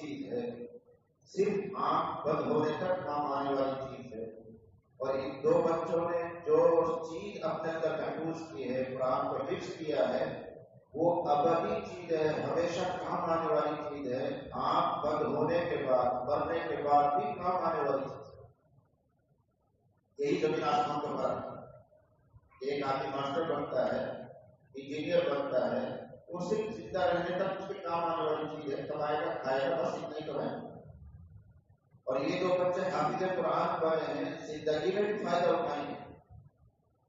چیز ہے، صرف آنکھ بند ہونے تک کام آنے والی چیز ہے، اور ان دو بچوں نے جو چیز اپنے اندر محفوظ کی ہے، قرآن کو حفظ کیا ہے، وہ ابدی چیز ہے، ہمیشہ کام آنے والی چیز ہے، آنکھ بند ہونے کے بعد، مرنے کے بعد بھی کام آنے والی چیز ہے۔ یہی زمین آسمان کا فرق ہے۔ ایک آدمی ماسٹر بنتا ہے، انجینئر بنتا ہے، وہ صرف زندہ رہنے تک اس کے کام آنے والی چیز ہے، کمائے گا کھائے گا، بس اتنا ہی کمائے گا۔ اور یہ دو بچے حافظ قرآن بنے ہیں، زندگی میں بھی فائدہ اٹھائیں گے،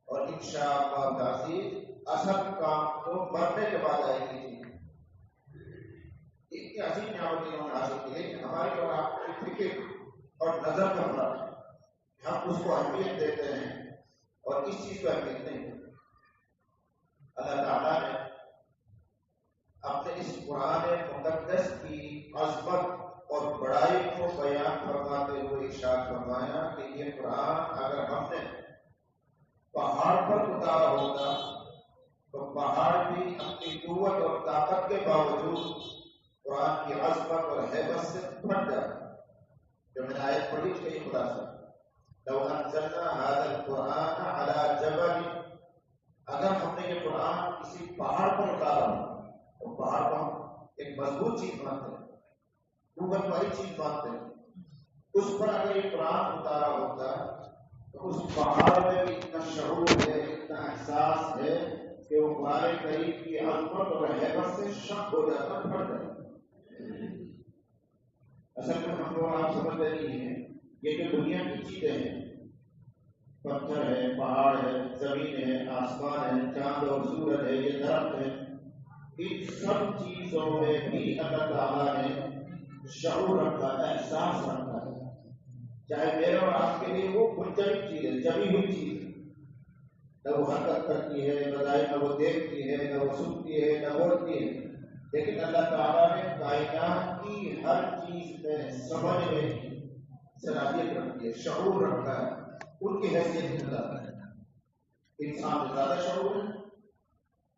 اور انشاءاللہ تعزیز اصل کام تو مرنے کے بعد آئے گی۔ اتنی عظیم نعمت انہوں نے حاصل کی، لیکن ہماری اور آپ کی فکر اور نظر کا فرق ہے، ہم اس کو اہمیت دیتے ہیں اور اس چیز کو اہمیت نہیں دیتے۔ اللہ تعالیٰ نے اپنے اس قرآن مقدس کی عظمت اور بڑائی کو بیان فرماتے ہوئے ارشاد فرمایا کہ یہ قرآن اگر ہم نے پہاڑ پر اتارا ہوتا تو پہاڑ بھی اپنی قوت اور طاقت کے باوجود قرآن کی عظمت اور ہیبت سے پھٹ جاتا۔ جو میں نے آیت پڑھی اس کا یہ خلاصہ، لو انزلنا هذا القرآن على جبل، اگر ہم نے یہ قرآن کسی پہاڑ پر اتارا تو پہاڑ کو ہم ایک مضبوط چیز مانتے ہیں، قوت والی چیز مانتے ہیں، اس پر اگر یہ قرآن اتارا ہوتا تو اس پہاڑ میں بھی اتنا شعور ہے، اتنا احساس ہے کہ وہ قرآن کریم کی عظمت اور ہیبت سے شک ہو جاتا، پھٹ جاتا۔ اصل میں ہم لوگ آپ سمجھتے نہیں ہیں، یہ جو دنیا کی چیزیں ہیں، پتھر ہے، پہاڑ ہے، زمین ہے، آسمان ہے، چاند اور سورج ہے، یہ درخت ہے، ان سب چیزوں میں بھی اللہ تعالیٰ نے شعور رکھا ہے، احساس رکھا ہے۔ چاہے میرے اور آپ کے لیے وہ منجمد چیز ہے، جمی ہوئی چیز ہے، نہ وہ حرکت کرتی ہے، بظاہر نہ وہ دیکھتی ہے، نہ وہ سنتی ہے، نہ بولتی ہے، لیکن اللہ تعالیٰ نے کائنات کی ہر چیز میں سمجھنے کی صلاحیت رکھی ہے، شعور رکھا ہے، ان کی حیثیت سے زیادہ ہے۔ انسان سے زیادہ شعور ہے،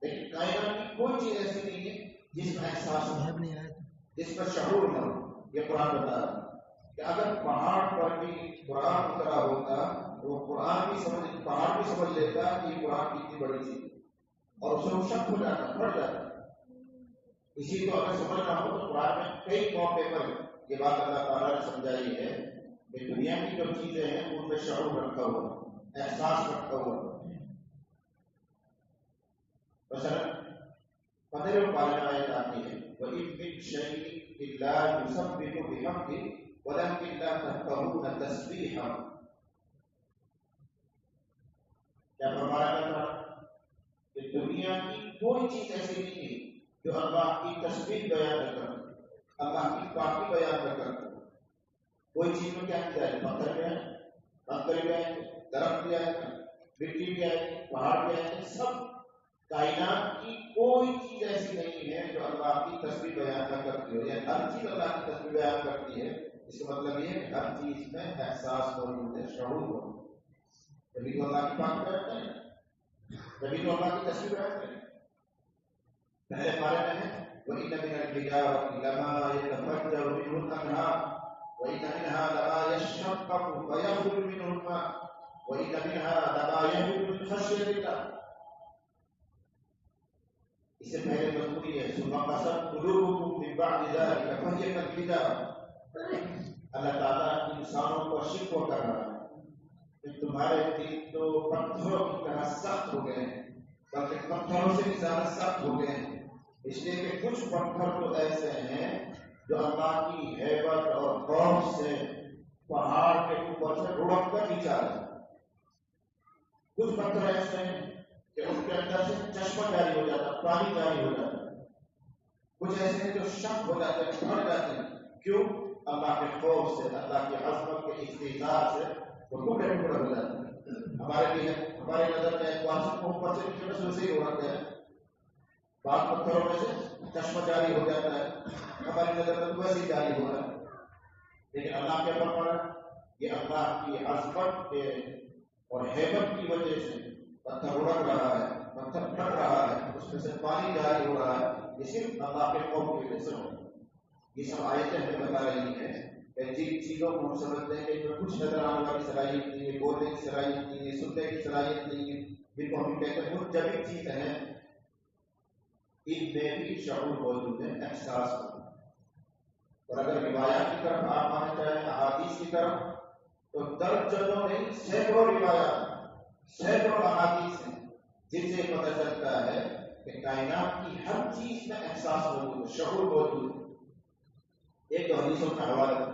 لیکن کائنات کی کوئی چیز ایسی نہیں ہے جس میں احساس نہ، جس میں شعور نہ ہو۔ یہ قرآن بتا رہا ہے کہ اگر پہاڑ پر بھی قرآن اترا ہوتا تو وہ قرآن بھی سمجھ، پہاڑ بھی سمجھ لیتا کہ یہ قرآن کتنی بڑی چیز ہے، اور اسے وہ شک ہو جاتا، پھٹ جاتا۔ اسی کو اگر سمجھنا ہو تو قرآن میں کئی موقع پر یہ بات اللہ تعالیٰ نے سمجھائی ہے کہ دنیا کی جو چیزیں ہیں ان میں شعور رکھا ہوا، احساس رکھا ہوا۔ مثلا پندرہ پارہ آیت آتی ہے، وَإِن مِّن شَيْءٍ إِلَّا يُسَبِّحُ بِحَمْدِهِ وَلَكِن لَّا تَفْقَهُونَ تَسْبِيحَهُ۔ کیا فرمایا جاتا ہے کہ دنیا کی کوئی چیز ایسی نہیں ہے جو اللہ کی تسبیح بیان نہ کرتی، اللہ کی پاکی بیان نہ کرتی۔ کوئی چیز میں کیا کیا ہے، پتھر بھی ہے، پتھر بھی ہے، درخت بھی ہے، مٹی بھی ہے، پہاڑ بھی ہے، سب کائنات کی کوئی چیز ایسی نہیں ہے جو اللہ کی تسبیح بیان نہ کرتی ہو، یعنی ہر چیز اللہ کی تسبیح بیان کرتی ہے۔ اس کا مطلب یہ ہے کہ ہر چیز میں احساس موجود ہے، شعور موجود ہے۔ کبھی تو اللہ کی پاک بیان کریں، کبھی تو اللہ کی تسبیح بیان کریں۔ پہلے پارے میں ہے وَإِنَّ مِنَ الْحِجَارَةِ لَمَا يَتَفَجَّرُ مِنْهُ الْأَنْهَارُ وَإِنَّ مِنْهَا لَمَا يَشَّقَّقُ فَيَخْرُجُ مِنْهُ الْمَاءُ وَإِنَّ مِنْهَا لَمَا يَهْبِطُ مِنْ خَشْيَةِ اللَّهِ۔ اس سے پہلے مذکوری ہے ثُمَّ قَسَتْ قُلُوبُكُم مِّن بَعْدِ ذَلِكَ فَهِيَ كَالْحِجَارَةِ۔ اللہ تعالیٰ انسانوں کو شکوہ کر رہا ہے کہ تمہارے دل تو پتھروں کی طرح سخت ہو گئے ہیں، بلکہ پتھروں سے بھی زیادہ سخت ہو گئے ہیں، اس لیے کہ کچھ پتھر تو ایسے ہیں جو اللہ کی ہیبت اور خوف سے پہاڑ کے اوپر سے لڑک کر نیچا رہے ہیں، کچھ پتھر ایسے ہیں کہ اس کے اندر سے چشمہ جاری ہو جاتا، پانی جاری ہو جاتا، کچھ ایسے ہیں جو شک ہو جاتے ہیں، پھٹ جاتے ہیں۔ کیوں؟ اللہ کے خوف سے، اللہ کی عظمت کے استحضار سے وہ ٹکڑے ٹکڑے ہو جاتے ہیں۔ ہمارے لیے ہماری نظر میں واسط کو اوپر سے نیچے محسوس ہی ہو رہتے ہیں، بعض پتھروں میں سے چشمہ جاری ہو جاتا ہے، ہماری نظر میں ویسے ہی جاری ہو رہا ہے، لیکن اللہ کے فرمان یہ اللہ کی عظمت کے اور ہیبت کی وجہ سے پتھر اڑک رہا ہے، پتھر پھٹ رہا ہے، اس میں سے پانی جاری ہو رہا ہے، یہ صرف اللہ کے خوف کی وجہ سے ہوتا ہے۔ یہ سب آیتیں ہمیں بتا رہی ہیں کہ جن چیزوں کو ہم سمجھتے ہیں کہ ان میں کچھ نظر آنے والی صلاحیت نہیں ہے، بولنے کی صلاحیت نہیں ہے، سننے کی صلاحیت نہیں ہے، جن کو ہم کہتے ہیں وہ جبھی چیزیں ہیں، ان میں بھی شعور موجود ہے، احساس ہوتا ہے۔ اور اگر روایات کی طرف آپ آنا چاہیں، احادیث کی طرف، تو درجنوں نہیں سینکڑوں روایات، سینکڑوں احادیث ہیں جن سے پتہ چلتا ہے کہ کائنات کی ہر چیز میں احساس موجود ہے، شعور موجود ہے۔ ایک تو حدیثوں کا حوالہ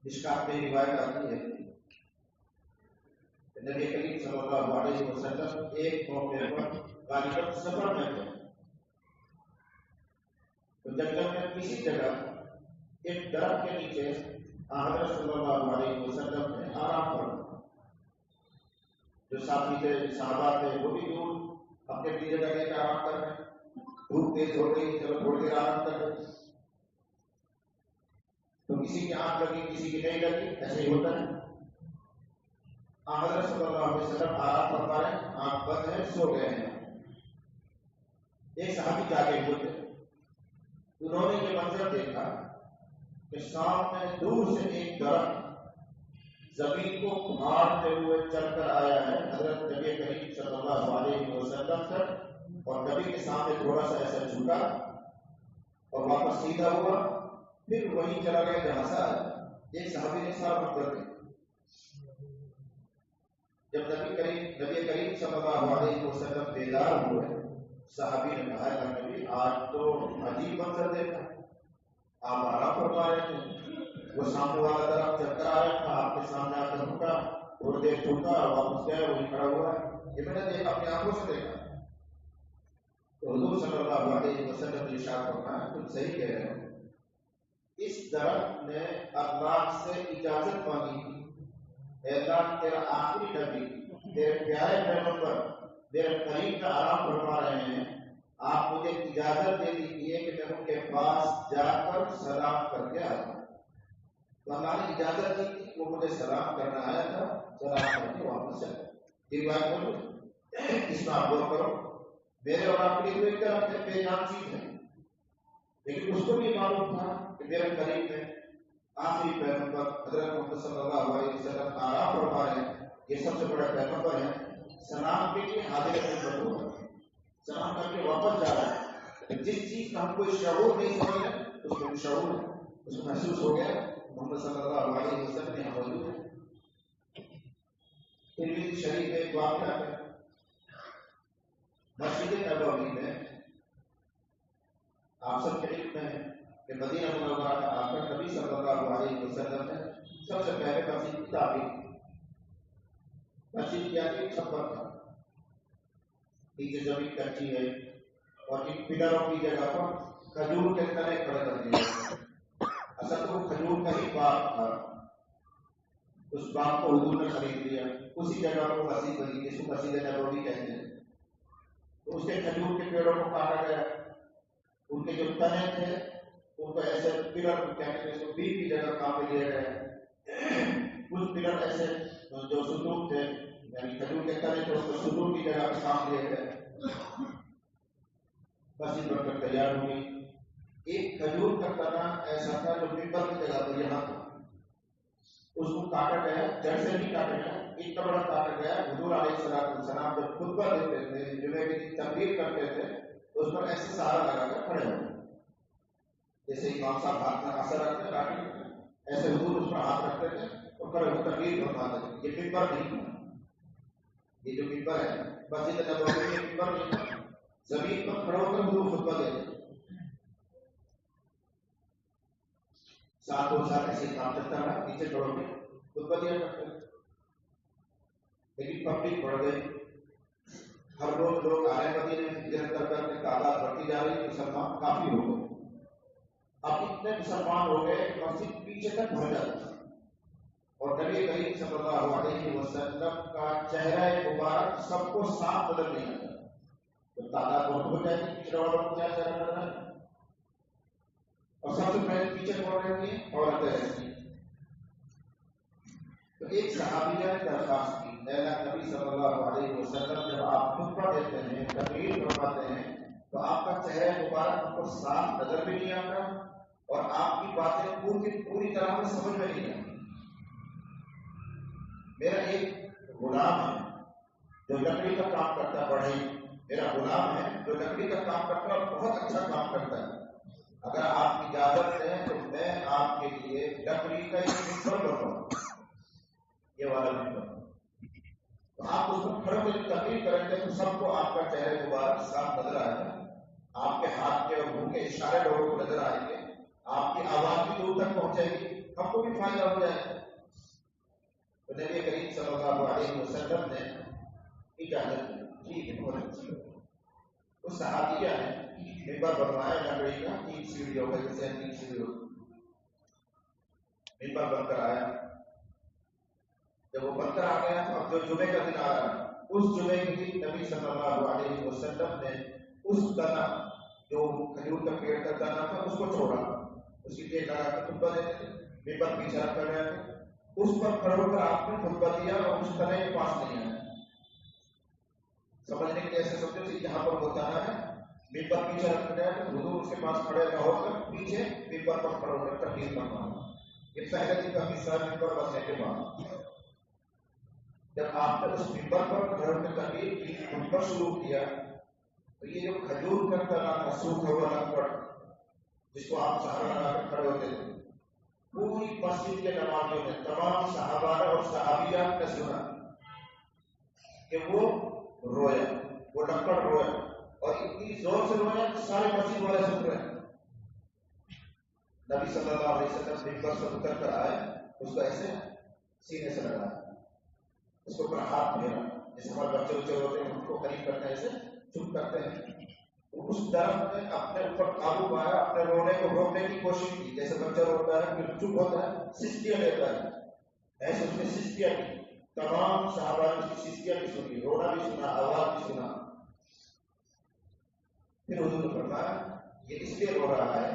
مشکات میں روایت آتی ہے کہ نبی کریم صلی اللہ علیہ وسلم ایک موقع پر غالباً سفر میں تھے، تو جنگل میں کسی جگہ ایک درخت کے نیچے حضرت صلی اللہ علیہ وسلم نے آرام کرا۔ جو ساتھی تھے، صحابہ تھے، وہ بھی دور اپنے اپنی جگہ لے کے آرام کر رہے ہیں۔ دھوپ تیز ہو گئی، چلو تھوڑی دیر آرام کر رہے، تو کسی کی آنکھ لگی، کسی کی نہیں لگی، ایسے ہی ہوتا ہے۔ حضرت صلی اللہ علیہ وسلم آرام فرما رہے ہیں، آنکھ بند ہے، سو گئے ہیں۔ ایک صحابی جاگے ہوئے تھے، انہوں نے یہ منظر دیکھا کہ سامنے دور سے ایک درخت زمین کو پھاڑتے ہوئے چل کر آیا ہے حضرت نبی کریم صلی اللہ علیہ وسلم تک، اور نبی کے سامنے تھوڑا سا ایسا جھکا اور واپس سیدھا ہوا، پھر وہیں چلا گیا جہاں سے آیا۔ ایک صحابی نے سارا منظر دیکھا۔ جب نبی کریم صلی اللہ علیہ وسلم بیدار ہوئے، صحابی نے کہا کہ نبی آج تو عجیب منظر دیکھا، آپ آرام فرما رہے تھے، وہ سامنے والا درخت چل کر آ رہا تھا، آپ کے سامنے آ کر رکا، تھوڑی دیر چھوٹا، واپس گئے، وہی کھڑا ہوا ہے۔ یہ میں نے دیکھا، اپنی آنکھوں سے دیکھا۔ تو حضور صلی اللہ علیہ وسلم نے ارشاد فرمایا، تم صحیح کہہ رہے ہو، اس درخت نے اللہ سے اجازت مانگی تھی، اے اللہ تیرا آخری نبی، تیرے پیارے پیغمبر میرے قریب کا آرام فرما رہے ہیں، آپ مجھے اجازت دے دیجیے کہ میں ان کے پاس جا کر سلام کر کے آیا۔ تو اللہ نے اجازت دی تھی، وہ مجھے سلام کرنا آیا تھا، سلام کر کے واپس چلا۔ یہ بات بولو، اس میں آپ غور کرو، میرے اور آپ کے لیے ایک طرف سے بے جان چیز ہے، لیکن اس کو بھی معلوم تھا کہ میرے قریب میں آخری پیغمبر حضرت محمد صلی اللہ علیہ وسلم آرام فرما رہے ہیں، یہ سب سے بڑا پیغمبر ہے، سلام کے لیے حاضر خدمت ہوا، سلام کر کے واپس جا رہا ہے۔ جس چیز کا ہم کوئی شعور نہیں سمجھ رہے، اس کو شعور ہے، اس کو محسوس ہو گیا محمد صلی اللہ علیہ وسلم یہاں موجود ہے۔ ترمذی شریف میں ایک واقعہ ہے، مسجد نبوی میں آپ سب کے علم میں ہے کہ مدینہ منورہ میں آ کر نبی صلی اللہ علیہ وسلم نے سب سے پہلے مسجد کی تعمیر کی۔ مسجد کی آگے چھپر تھا، نیچے زمین کچی ہے، اور ان پلروں کی جگہ پر کھجور کے تنے کھڑے کر دیے۔ اصل تو کھجور کا ہی باغ تھا، اس باغ کو حضور نے خرید لیا، اسی جگہ پر مسجد بنی، جس کو مسجد نبوی کہتے ہیں۔ تو اس کے کھجور کے پیڑوں کو کاٹا گیا، ان کے جو تنے تھے ان کو ایسے پلر کہتے ہیں، اس کو بیج کی جگہ کام میں لیا گیا۔ کچھ پلر ایسے جو ستون تھے، یعنی کھجور کے تنے تھے، اس کو ستون کی جگہ پہ کام لیا گیا۔ مسجد بن کر تیار ہوئی۔ ایک کھجور کا تنا ایسا تھا جو ممبر کی جگہ پر یہاں تھا، اس کو کاٹا گیا، جڑ سے بھی کاٹا گیا، اتنا بڑا کاٹا گیا۔ حضور علیہ السلام جب خطبہ دیتے تھے، جمعے کی تقریر کرتے تھے، اس پر ایسے سہارا لگا کر کھڑے ہوئے، جیسے امام صاحب ہاتھ میں اثر رکھتے کاٹے، ایسے حضور اس پر ہاتھ رکھتے تھے اور کھڑے ہوئے تقریر فرماتے تھے۔ یہ ممبر نہیں تھا، یہ جو ممبر ہے مسجد نبوی میں ممبر نہیں تھا، زمین پر کھڑے ہو کر حضور خطبہ دیتے۔ 7 سال ایسے کام چلتا رہا، نیچے کھڑے ہو کے خطبہ دیا کرتے تھے، لیکن پبلک بڑھ گئی، ہر روز لوگ آ رہے مدینے میں، ہجرت کر کر کے تعداد بڑھتی جا رہی، مسلمان کافی ہو گئے۔ اب اتنے مسلمان ہو گئے کہ مسجد پیچھے تک بھر جاتی تھی، اور نبی کریم صلی اللہ علیہ وسلم کا چہرہ مبارک سب کو صاف نظر نہیں آتا۔ تو تعداد بہت ہو جائے گی، پچھڑے والوں کو کیا چہرہ نظر آئے، اور سب سے پہلے پیچھے کون رہتی ہیں؟ عورتیں رہتی ہیں۔ تو ایک صحابیہ نے درخواست کی، اے اللہ نبی صلی اللہ علیہ وسلم، جب آپ خطبہ دیتے ہیں، تقریر فرماتے ہیں، تو آپ کا چہرہ مبارک ہم کو صاف نظر بھی نہیں آتا اور آپ کی باتیں پوری طرح سے سمجھ میں نہیں آتی. میرا ایک غلام ہے جو لکڑی کا کام کرتا ہے، بڑھئی میرا غلام ہے جو لکڑی کا کام کرتا ہے اور بہت اچھا کام کرتا ہے. اگر آپ کی اجازت دیں تو میں آپ کے لیے لکڑی کا ایک ممبر بنواؤں، یہ والا ممبر. تو آپ اس کو کھڑے ہو کے تقریر کریں گے تو سب کو آپ کا چہرہ مبارک صاف نظر آئے گا، آپ کے ہاتھ کے اور منہ کے اشارے لوگوں کو نظر آئیں گے، آپ کی آواز بھی دور تک پہنچے گی، ہم کو بھی فائدہ ہو جائے گا. تو نبی کریم صلی اللہ علیہ وسلم نے اجازت دی. ٹھیک ہے، بہت اچھی. اس صحابیہ نے ممبر بنوایا لکڑی کا، 3 سیڑھیوں کا، جیسے 3 سیڑھیوں ممبر بن کر آیا. جب وہ بن کر آ گیا تو اب جو جمعے کا دن آ رہا ہے، اس جمعے کے دن نبی صلی اللہ علیہ وسلم نے اس تنا جو کھجور کا پیڑ کا تنا تھا اس کو چھوڑا، اس کی ٹیک لگا کر خطبہ دیتے تھے، ممبر پیچھے رکھ کر رہے تھے، اس پر کھڑے ہو کر آپ نے خطبہ دیا اور اس تنے کے پاس نہیں آیا. سمجھنے کے لیے ایسے سمجھو کہ جہاں پر ہوتا ہے ممبر پیچھے رکھ گیا تو حضور اس کے پاس کھڑے نہ ہو کر پیچھے ممبر پر کھڑے ہو کر تقریر فرمانا. یہ پہلے دن کا حصہ ممبر بننے کے بعد جب آپ نے اس ممبر پر کھڑے ہو کر تقریر کی، خطبہ شروع کیا، تو یہ جو کھجور کا تنا تھا سوکھا ہوا لکڑ جس کو آپ سہارا لگا کر کھڑے ہوتے تھے، پوری مسجد کے نمازیوں نے، تمام صحابہ اور صحابیات نے سنا کہ وہ رویا، وہ لکڑ رویا اور اتنی زور سے رویا کہ سارے مسجد والے سن رہے ہیں. نبی صلی اللہ علیہ وسلم ممبر سے اتر کر آئے، اس کو ایسے سینے سے لگایا، اس کو اپنا ہاتھ پھیرا، جیسے ہمارے بچے ہوتے ہیں ان کو قریب کرتے ہیں، ایسے چپ کرتے ہیں. اس درخت نے اپنے اوپر قابو پایا، اپنے رونے کو روکنے کی کوشش کی، جیسے بچہ روتا ہے پھر چپ ہوتا ہے، سسکیاں لیتا ہے، ایسے اس نے سسکیاں کی. تمام صحابہ نے اس کی سسکیاں بھی سنی، رونا بھی سنا، آواز بھی سنا. پھر حضور نے فرمایا یہ اس لیے رو رہا ہے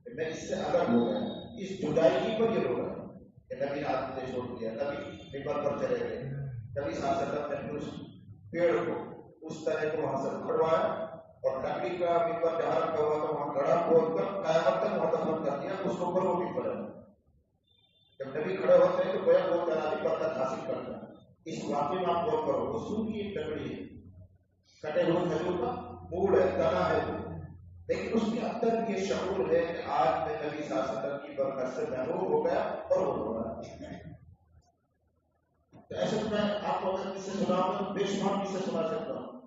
کہ میں اس سے الگ ہو گیا، اس جدائی پر یہ رو رہا ہے کہ نبی نے آپ نے چھوڑ دیا، نبی ممبر پر چلے گئے. نبی صلی اللہ علیہ وسلم نے اس پیڑ کو، اس طرح کو وہاں سے اکھڑوایا اور لکڑی کا ممبر جہاں رکھا ہوا تھا وہاں گڑھا کھود کر قیامت تک مدفن کر دیا. اس کے اوپر وہ بھی پڑا. جب نبی کھڑے ہوتے ہیں تو گویا وہ تنا بھی برکت حاصل کرتا ہے. اس واقعے میں آپ غور کرو، وہ سوکھی ایک لکڑی ہے، کٹے ہوئے کھجور کا موڑ ہے، تنا ہے، لیکن اس کے اندر یہ شعور ہے کہ آج میں نبی صلی اللہ علیہ وسلم کی برکت سے محروم ہو گیا اور وہ رو رہا ہے. تو ایسے میں آپ کو اگر کسی سے سنا ہوں بے شمار کسی سے سنا سکتا ہوں،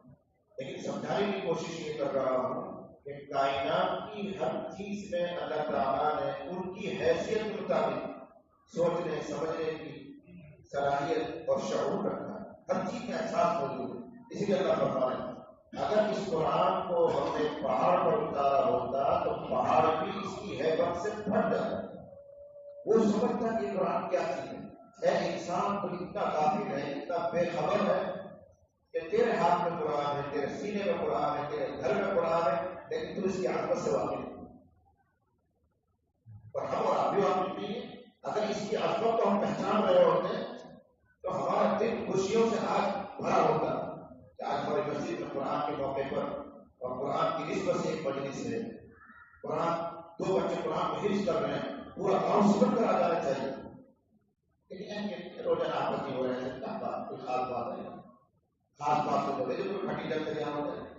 لیکن سمجھانے کی کوشش یہ کر رہا ہوں کہ کائنات کی ہر چیز میں اللہ تعالیٰ نے ان کی حیثیت کے مطابق سوچنے سمجھنے کی صلاحیت اور شعور رکھا ہے. ہر چیز میں احساس موجود ہے. اسی لیے اللہ فرما رہے ہیں اگر اس قرآن کو ہم نے پہاڑ پر اتارا ہوتا تو پہاڑ بھی اس کی حیبت سے پھٹ جاتا. وہ سمجھتا کہ قرآن کیا چیز ہے. اے انسان تو اتنا غافل ہے، اتنا بے خبر ہے کہ تیرے ہاتھ میں قرآن ہے، تیرے سینے میں قرآن ہے، تیرے گھر میں قرآن ہے، لیکن تو اس کی عظمت سے واقف نہیں. اور ہم اور آپ بھی واقف نہیں ہیں. اگر اس کی عظمت کو ہم پہچان رہے ہوتے تو ہمارا دل خوشیوں سے آج بھرا ہوتا کہ آج ہماری مسجد میں قرآن کے موقع پر اور قرآن کی نسبت سے ایک مجلس ہے، قرآن 2 بچے قرآن کو حفظ کر رہے ہیں، پورا گاؤں سمجھ کر آ جانا چاہیے. لیکن روزانہ آپس ہو رہے ہیں، کوئی خاص بات ہے، خاص بات تو کوئی کھٹی جب سے یہاں ہوتا ہے.